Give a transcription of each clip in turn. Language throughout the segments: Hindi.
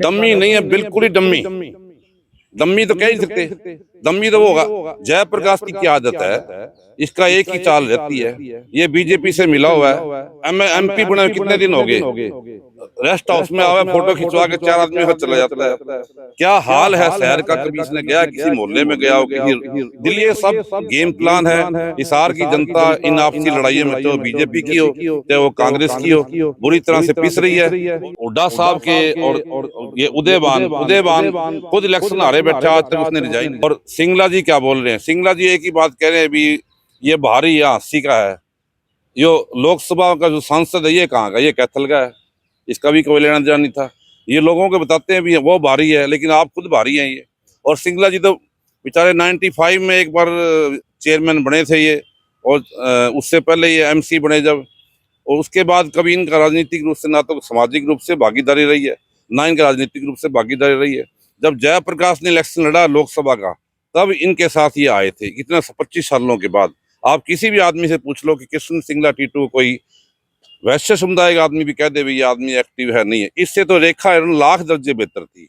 डम्मी नहीं है, बिल्कुल ही डम्मी। डम्मी तो कह ही सकते, डम्मी तो वो होगा। जयप्रकाश की क्या आदत है, इसका एक ही चाल रहती है, ये बीजेपी से मिला हुआ है। एमपी बने कितने दिन हो गए, रेस्ट हाउस में आवे फोटो खिंचवा के 4 आदमी का चला जाता है। क्या हाल है शहर का, कभी इसने गया किसी मोहल्ले में गया हो, किसी दिल्ली। ये सब गेम प्लान है। हिसार की जनता इन आपसी लड़ाइयों में चाहे बीजेपी की हो चाहे वो कांग्रेस की हो, बुरी तरह से पिस रही है। हुड्डा साहब के और ये उदयबान खुद इलेक्शन हारे बैठा, आज तक उसने रिजाइन। और सिंगला जी क्या बोल रहे हैं, सिंगला जी एक ही बात कह रहे हैं, अभी ये भारी या हंसी का है। यो लोकसभा का जो सांसद है ये कहाँ का, ये कैथल का है, इसका भी कोई लेना देना नहीं था। ये लोगों को बताते हैं भी वो भारी है, लेकिन आप खुद भारी हैं ये। और सिंगला जी तो बेचारे 95 में एक बार चेयरमैन बने थे ये, और उससे पहले ये एमसी बने जब, और उसके बाद कभी इनका राजनीतिक रूप से ना तो सामाजिक रूप से भागीदारी रही है, ना इनका राजनीतिक रूप से भागीदारी रही है। जब जयप्रकाश ने इलेक्शन लड़ा लोकसभा का, तब इनके साथ ये आए थे, कितना 25 सालों के बाद। आप किसी भी आदमी से पूछ लो कि कृष्ण सिंगला टीटू कोई वैश्य समुदाय का आदमी भी कह दे ये आदमी एक्टिव है, नहीं है। इससे तो रेखा लाख दर्जे बेहतर थी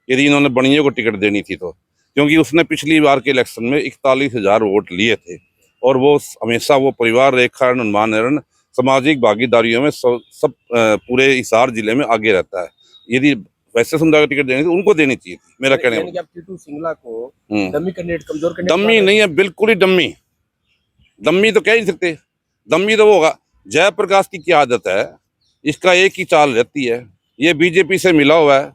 यदि इन्होंने बनियों को टिकट देनी थी तो, क्योंकि उसने पिछली बार के इलेक्शन में 41,000 वोट लिए थे, और वो हमेशा वो परिवार रेखा हनुमान एरन सामाजिक भागीदारियों में सब पूरे हिसार जिले में आगे रहता है। यदि वैसे समुदाय को टिकट देनी थी उनको देनी चाहिए थी, मेरा कहने यानी कि आप टीटू सिंगला को डमी कैंडिडेट, कमजोर कैंडिडेट। डम्मी नहीं है, बिल्कुल ही डम्मी। डम्मी तो कह ही सकते, डम्मी तो वो होगा। जयप्रकाश की क्या आदत है, इसका एक ही चाल रहती है, ये बीजेपी से मिला हुआ है।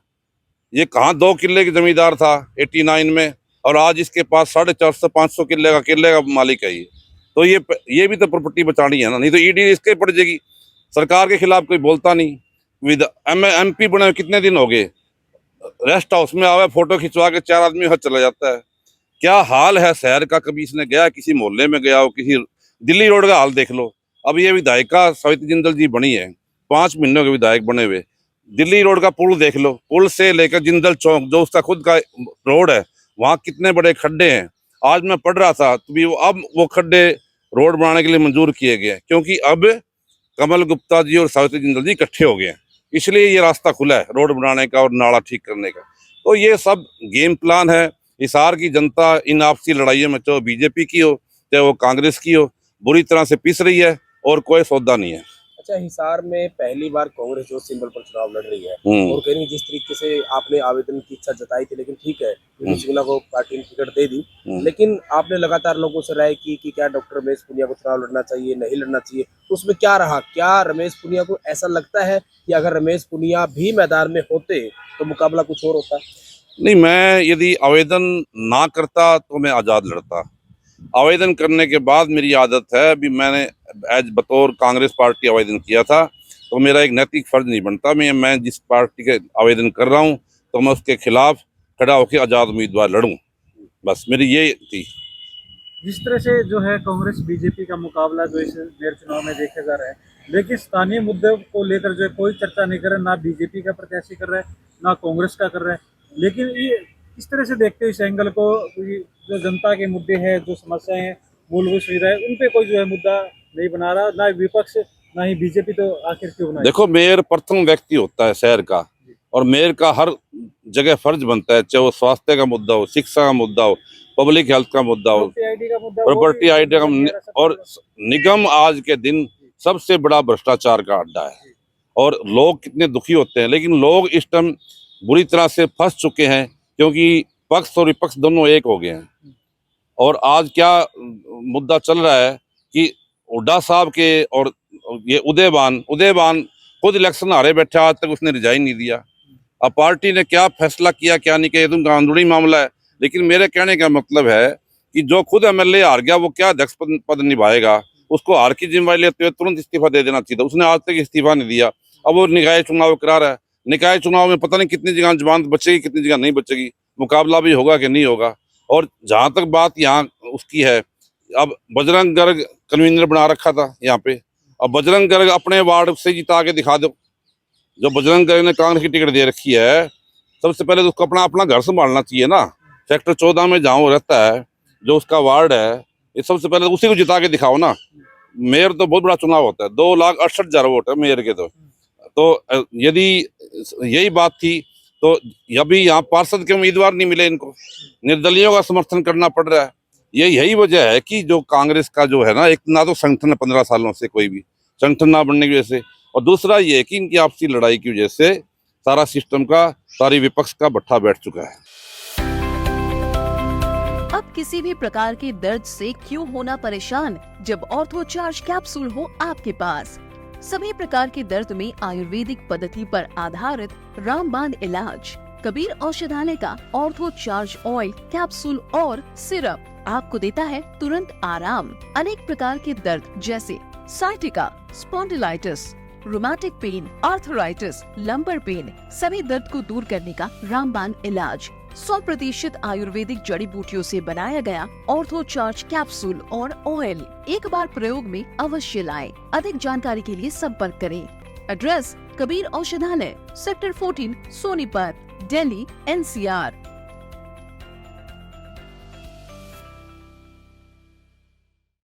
ये कहाँ 2 किले की जमींदार था 89 में, और आज इसके पास 450-500 किले का मालिक है ये। तो ये भी तो प्रॉपर्टी बचानी है ना, नहीं तो ईडी इसके पड़ जाएगी। सरकार के खिलाफ कोई बोलता नहीं। एमपी बने कितने दिन हो गए, रेस्ट हाउस में आवे फोटो खिंचवा के 4 आदमी का चला जाता है। क्या हाल है शहर का, कभी इसने गया किसी मोहल्ले में गया हो, किसी दिल्ली रोड का हाल देख लो। अब ये विधायिका सविता जिंदल जी बनी है, 5 महीनों के विधायक बने हुए। दिल्ली रोड का पुल देख लो, पुल से लेकर जिंदल चौक जो उसका खुद का रोड है, वहाँ कितने बड़े खड्डे हैं। आज मैं पढ़ रहा था तो भी अब वो खड्डे रोड बनाने के लिए मंजूर किए गए, क्योंकि अब कमल गुप्ता जी और सविता जिंदल जी इकट्ठे हो गए हैं, इसलिए ये रास्ता खुला है रोड बनाने का और नाला ठीक करने का। तो ये सब गेम प्लान है। हिसार की जनता इन आपसी लड़ाइयों में चाहे बीजेपी की हो चाहे वो कांग्रेस की हो, बुरी तरह से पिस रही है, और कोई सौदा नहीं है। अच्छा, हिसार में पहली बार कांग्रेस जो सिंबल पर चुनाव लड़ रही है, और कहीं नहीं जिस तरीके से आपने आवेदन की इच्छा जताई थी, लेकिन ठीक है टीटू सिंगला को पार्टी ने टिकट दे दी, लेकिन आपने लगातार लोगों से राय की कि क्या डॉक्टर रमेश पुनिया को चुनाव लड़ना चाहिए, नहीं लड़ना चाहिए, तो उसमें क्या रहा? क्या रमेश पुनिया को ऐसा लगता है कि अगर रमेश पुनिया भी मैदान में होते तो मुकाबला कुछ और होता? नहीं, मैं यदि आवेदन ना करता तो मैं आज़ाद लड़ता। आवेदन करने के बाद मेरी आदत है, अभी मैंने एज बतौर कांग्रेस पार्टी आवेदन किया था, तो मेरा एक नैतिक फर्ज नहीं बनता मैं जिस पार्टी के आवेदन कर रहा हूँ तो मैं उसके खिलाफ खड़ा होकर आज़ाद उम्मीदवार लड़ूं। बस मेरी ये थी। जिस तरह से जो है कांग्रेस बीजेपी का मुकाबला जो इस मेयर चुनाव में देखे जा रहा है, लेकिन स्थानीय मुद्दों को लेकर जो है कोई चर्चा नहीं कर रहा, ना बीजेपी का प्रत्याशी कर रहा है ना कांग्रेस का कर रहा है। लेकिन ये किस तरह से देखते हैं इस एंगल को, जो जनता के मुद्दे हैं, जो समस्याएं हैं, मूलभूत सुविधाएं, उन पे कोई जो है मुद्दा नहीं बना रहा, ना विपक्ष ना ही बीजेपी, तो आखिर क्यों बना? देखो, मेयर प्रथम व्यक्ति होता है शहर का, और मेयर का हर जगह फर्ज बनता है, चाहे वो स्वास्थ्य का मुद्दा हो, शिक्षा का मुद्दा हो, पब्लिक हेल्थ का मुद्दा हो, प्रॉपर्टी आईडी का, और निगम आज के दिन सबसे बड़ा भ्रष्टाचार का अड्डा है, और लोग कितने दुखी होते हैं। लेकिन लोग इस टाइम बुरी तरह से फंस चुके हैं, क्योंकि पक्ष और विपक्ष दोनों एक हो गए हैं। और आज क्या मुद्दा चल रहा है कि हुड्डा साहब के और ये उदयबान खुद इलेक्शन हारे बैठा, आज तक उसने रिजाइन नहीं दिया। अब पार्टी ने क्या फैसला किया क्या नहीं किया, तो कानूनी मामला है। लेकिन मेरे कहने का मतलब है कि जो खुद एमएलए हार गया वो क्या अध्यक्ष पद निभाएगा, उसको हार की जिम्मेवारी लेते हुए तुरंत इस्तीफा दे देना चाहिए था। उसने आज तक इस्तीफा नहीं दिया। अब वो निकाय चुनाव करा रहा है, निकाय चुनाव में पता नहीं कितनी जगह जमानत बचेगी, कितनी जगह नहीं बचेगी, मुकाबला भी होगा कि नहीं होगा। और जहां तक बात यहाँ उसकी है, अब बजरंग गर्ग कन्वीनर बना रखा था यहाँ पे, अब बजरंग गर्ग अपने वार्ड से जिता के दिखा दो। जो बजरंग गर्ग ने कांग्रेस की टिकट दे रखी है, सबसे पहले तो उसको अपना घर संभालना चाहिए ना। सेक्टर 14 में जहाँ वो रहता है, जो उसका वार्ड है, ये सबसे पहले उसी को जिता के दिखाओ ना। मेयर तो बहुत बड़ा चुनाव होता है, 2,68,000 वोट है मेयर के। तो यदि यही बात थी तो अभी यहाँ पार्षद के उम्मीदवार नहीं मिले इनको, निर्दलीयों का समर्थन करना पड़ रहा है। यही वजह है कि जो कांग्रेस का जो है ना, एक ना तो संगठन है 15 सालों से, कोई भी संगठन ना बनने की वजह से, और दूसरा ये है कि इनकी आपसी लड़ाई की वजह से सारा सिस्टम का, सारी विपक्ष का भट्ठा बैठ चुका है। अब किसी भी प्रकार के दर्द से क्यों होना परेशान, जब ऑर्थो चार्ज कैप्सूल हो आपके पास। सभी प्रकार के दर्द में आयुर्वेदिक पद्धति पर आधारित रामबाण इलाज। कबीर औषधालय का ऑर्थो चार्ज ऑयल, कैप्सूल और सिरप आपको देता है तुरंत आराम। अनेक प्रकार के दर्द जैसे sciatica, spondylitis, rheumatic pain, arthritis, lumbar pain, सभी दर्द को दूर करने का रामबाण इलाज 100% आयुर्वेदिक जड़ी बूटियों से बनाया गया ऑर्थो चार्ज कैप्सूल और ऑयल एक बार प्रयोग में अवश्य लाएं। अधिक जानकारी के लिए संपर्क करें। एड्रेस: कबीर औषधालय, सेक्टर 14, सोनीपत, दिल्ली, NCR।